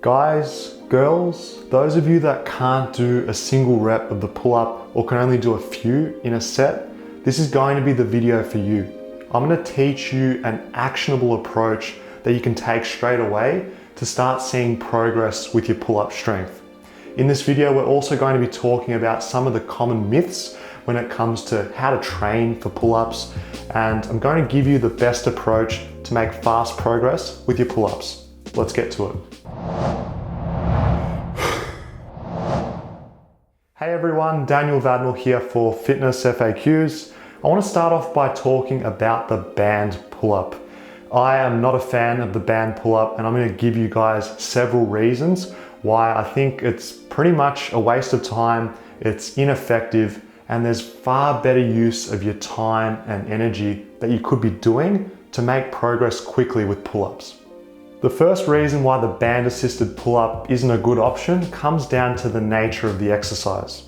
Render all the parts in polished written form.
Guys, girls, those of you that can't do a single rep of the pull-up or can only do a few in a set, this is going to be the video for you. I'm going to teach you an actionable approach that you can take straight away to start seeing progress with your pull-up strength. In this video, we're also going to be talking about some of the common myths when it comes to how to train for pull-ups, and I'm going to give you the best approach to make fast progress with your pull-ups. Let's get to it. Hey everyone, Daniel Vadnal here for Fitness FAQs. I want to start off by talking about the band pull-up. I am not a fan of the band pull-up, and I'm going to give you guys several reasons why I think it's pretty much a waste of time, it's ineffective, and there's far better use of your time and energy that you could be doing to make progress quickly with pull-ups. The first reason why the band-assisted pull-up isn't a good option comes down to the nature of the exercise.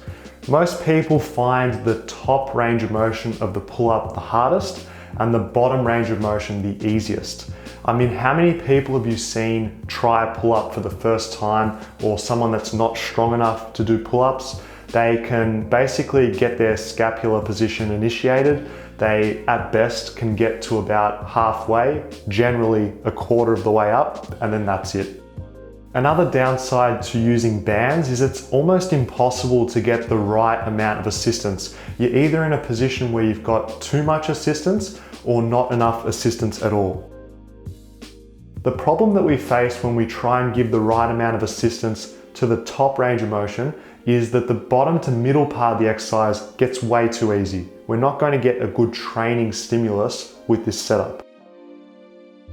Most people find the top range of motion of the pull-up the hardest and the bottom range of motion the easiest. I mean, how many people have you seen try a pull-up for the first time, or someone that's not strong enough to do pull-ups? They can basically get their scapular position initiated. They, at best, can get to about halfway, generally a quarter of the way up, and then that's it. Another downside to using bands is it's almost impossible to get the right amount of assistance. You're either in a position where you've got too much assistance or not enough assistance at all. The problem that we face when we try and give the right amount of assistance to the top range of motion is that the bottom to middle part of the exercise gets way too easy. We're not going to get a good training stimulus with this setup.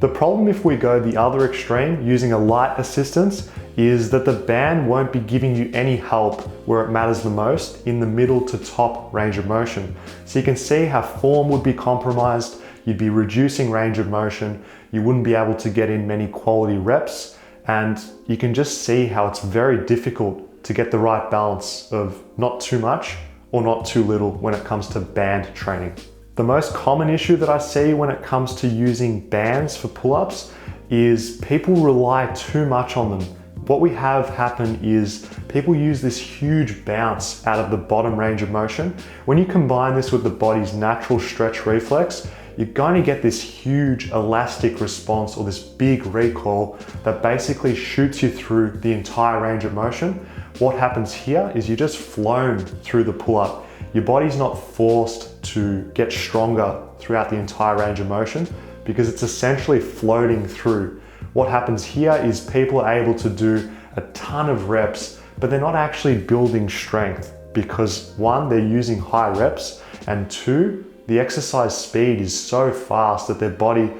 The problem if we go the other extreme, using a light assistance, is that the band won't be giving you any help where it matters the most, in the middle to top range of motion. So you can see how form would be compromised, you'd be reducing range of motion, you wouldn't be able to get in many quality reps, and you can just see how it's very difficult to get the right balance of not too much or not too little when it comes to band training. The most common issue that I see when it comes to using bands for pull-ups is people rely too much on them. What we have happen is people use this huge bounce out of the bottom range of motion. When you combine this with the body's natural stretch reflex, you're going to get this huge elastic response, or this big recoil that basically shoots you through the entire range of motion. What happens here is you're just flown through the pull-up. Your body's not forced to get stronger throughout the entire range of motion because it's essentially floating through. What happens here is people are able to do a ton of reps, but they're not actually building strength because one, they're using high reps, and two, the exercise speed is so fast that their body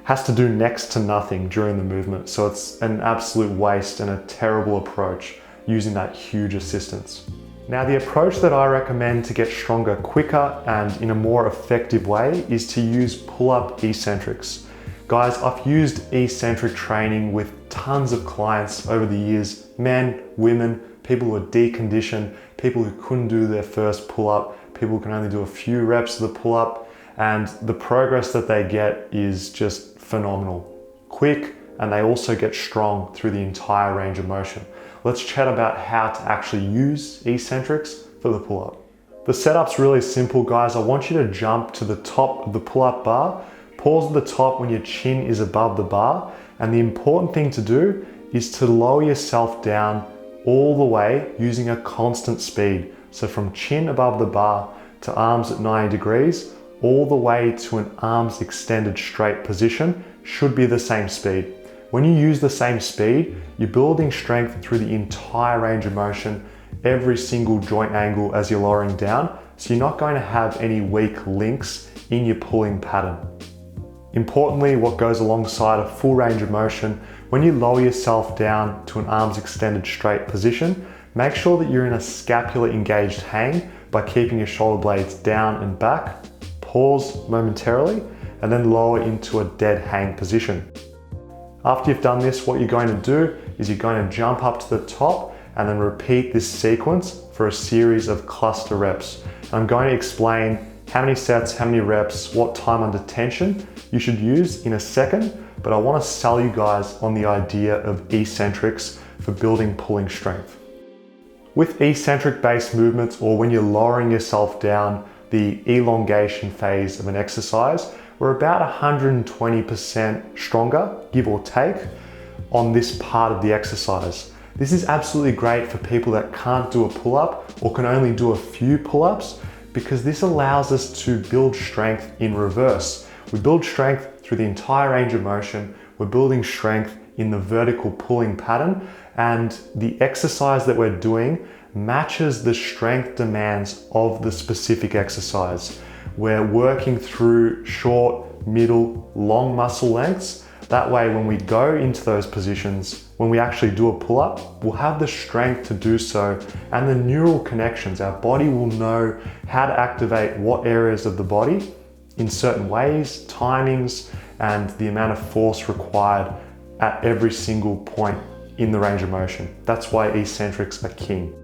has to do next to nothing during the movement. So it's an absolute waste and a terrible approach using that huge assistance. Now, the approach that I recommend to get stronger quicker and in a more effective way is to use pull-up eccentrics. Guys, I've used eccentric training with tons of clients over the years, men, women, people who are deconditioned, people who couldn't do their first pull-up, people who can only do a few reps of the pull-up, and the progress that they get is just phenomenal. Quick, and they also get strong through the entire range of motion. Let's chat about how to actually use eccentrics for the pull-up. The setup's really simple, guys. I want you to jump to the top of the pull-up bar, pause at the top when your chin is above the bar, and the important thing to do is to lower yourself down all the way using a constant speed. So from chin above the bar to arms at 90 degrees, all the way to an arms extended straight position should be the same speed. When you use the same speed, you're building strength through the entire range of motion, every single joint angle as you're lowering down, so you're not going to have any weak links in your pulling pattern. Importantly, what goes alongside a full range of motion, when you lower yourself down to an arms extended straight position, make sure that you're in a scapular engaged hang by keeping your shoulder blades down and back, pause momentarily, and then lower into a dead hang position. After you've done this, what you're going to do is you're going to jump up to the top and then repeat this sequence for a series of cluster reps. I'm going to explain how many sets, how many reps, what time under tension you should use in a second, but I want to sell you guys on the idea of eccentrics for building pulling strength. With eccentric based movements, or when you're lowering yourself down the elongation phase of an exercise, we're about 120% stronger, give or take, on this part of the exercise. This is absolutely great for people that can't do a pull-up or can only do a few pull-ups, because this allows us to build strength in reverse. We build strength through the entire range of motion. We're building strength in the vertical pulling pattern, and the exercise that we're doing matches the strength demands of the specific exercise. We're working through short, middle, long muscle lengths. That way, when we go into those positions, when we actually do a pull-up, we'll have the strength to do so, and the neural connections. Our body will know how to activate what areas of the body in certain ways, timings, and the amount of force required at every single point in the range of motion. That's why eccentrics are king.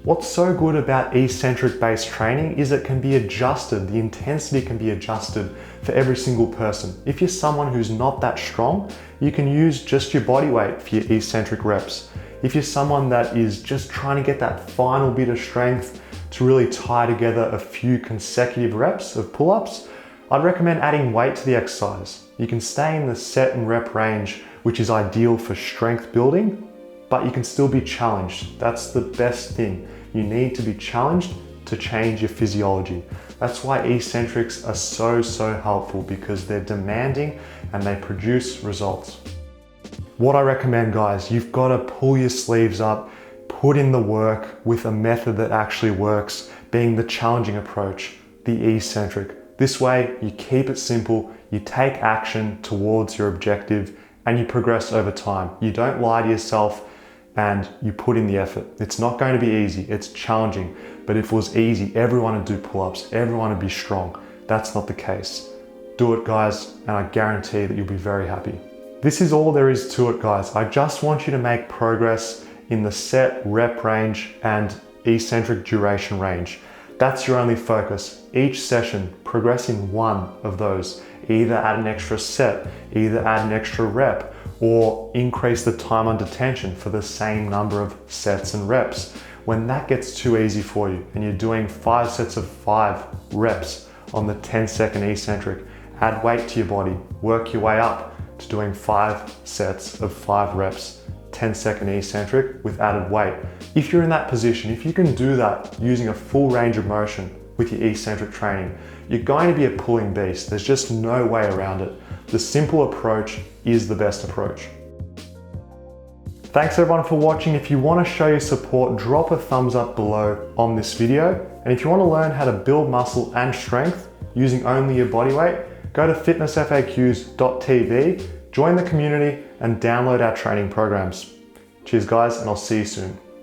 What's so good about eccentric based training is it can be adjusted, the intensity can be adjusted for every single person. If you're someone who's not that strong, you can use just your body weight for your eccentric reps. If you're someone that is just trying to get that final bit of strength to really tie together a few consecutive reps of pull-ups, I'd recommend adding weight to the exercise. You can stay in the set and rep range, which is ideal for strength building, but you can still be challenged. That's the best thing. You need to be challenged to change your physiology. That's why eccentrics are so helpful, because they're demanding and they produce results. What I recommend, guys, you've got to pull your sleeves up, put in the work with a method that actually works, being the challenging approach, the eccentric. This way, you keep it simple, you take action towards your objective, and you progress over time. You don't lie to yourself, and you put in the effort. It's not going to be easy, it's challenging, but if it was easy, everyone would do pull-ups, everyone would be strong. That's not the case. Do it, guys, and I guarantee that you'll be very happy. This is all there is to it, guys. I just want you to make progress in the set rep range and eccentric duration range. That's your only focus. Each session, progress in one of those. Either add an extra set, either add an extra rep, or increase the time under tension for the same number of sets and reps. When that gets too easy for you and you're doing 5 sets of 5 reps on the 10-second eccentric, add weight to your body, work your way up to doing 5 sets of 5 reps, 10-second eccentric with added weight. If you're in that position, if you can do that using a full range of motion with your eccentric training, you're going to be a pulling beast. There's just no way around it. The simple approach is the best approach. Thanks everyone for watching. If you want to show your support, drop a thumbs up below on this video. And if you want to learn how to build muscle and strength using only your body weight, go to fitnessfaqs.tv, join the community, and download our training programs. Cheers guys, and I'll see you soon.